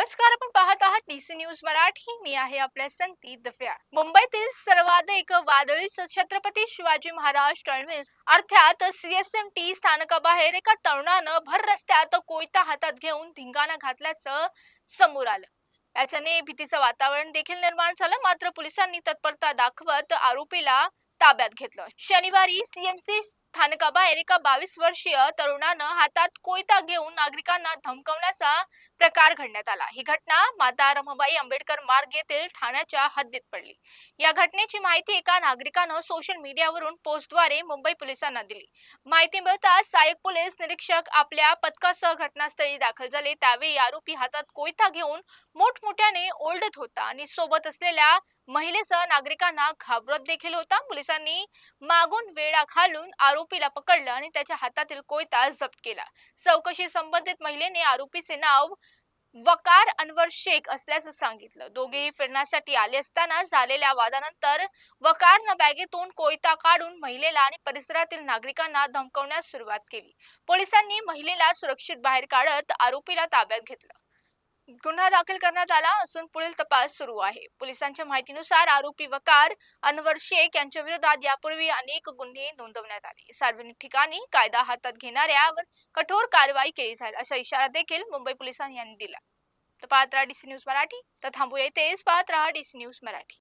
नमस्कार, आपण पाहत आहात डीसी न्यूज मराठी. मी आहे आपल्या संगती दिव्या. मुंबईतील सर्वाधिक वादळी छत्रपती शिवाजी महाराज टर्मिनस अर्थात सीएसएमटी स्थानकाबाहेर एका तरुणानं भर रस्त्यात कोयता हातात घेऊन धिंगाणा घातल्याचं समोर आलं. याच्याने भीतीचं वातावरण देखील निर्माण झालं. मात्र पोलिसांनी तत्परता दाखवत आरोपीला ताब्यात घेतलं. शनिवारी सीएमसी स्थानकाबाहेर एका 22 वर्षीय तरुणानं हातात कोयता घेऊन नागरिकांना धमकावण्याचा प्रकार घडण्यात आला. ही घटना माता रमाबाई आंबेडकर मार्ग येथील ठाण्याच्या हद्दीत पडली. या घटनेची माहिती एका नागरिकानं सोशल मीडियावरून पोस्टद्वारे मुंबई पोलिसांना दिली. माहिती मिळताच सहाय्यक पोलीस निरीक्षक आपल्या पथकासह घटनास्थळी दाखल झाले. त्यावेळी आरोपी हातात कोयता घेऊन मोठमोठ्याने ओरडत होता आणि सोबत असलेल्या महिलेसह नागरिकांना घाबरत देखील होता. पोलिसांनी मागून वेढा घालून आरोपीला पकडलं आणि त्याच्या हातातील कोयता जप्त केला. चौकशी संबंधित महिलेने आरोपीचे नाव वकार अनवर शेख असल्याचं सांगितलं. दोघेही फिरण्यासाठी आले असताना झालेल्या वादानंतर वकारनं बॅगेतून कोयता काढून महिलेला आणि परिसरातील नागरिकांना धमकावण्यास सुरुवात केली. पोलिसांनी महिलेला सुरक्षित बाहेर काढत आरोपीला ताब्यात घेतलं. गुन्हा दाखल करण्यात आला असून पुढील तपास सुरू आहे. पोलिसांच्या माहितीनुसार आरोपी वकार अनवर शेख यांच्या विरोधात यापूर्वी अनेक गुन्हे नोंदवण्यात आले. सार्वजनिक ठिकाणी कायदा हातात घेणाऱ्यावर कठोर कारवाई केली जाईल असा इशारा देखील मुंबई पोलिसांनी दिला. तर पाहत राहा डीसी न्यूज मराठी. तर थांबूया इथेच. पाहत राहा डीसी न्यूज मराठी.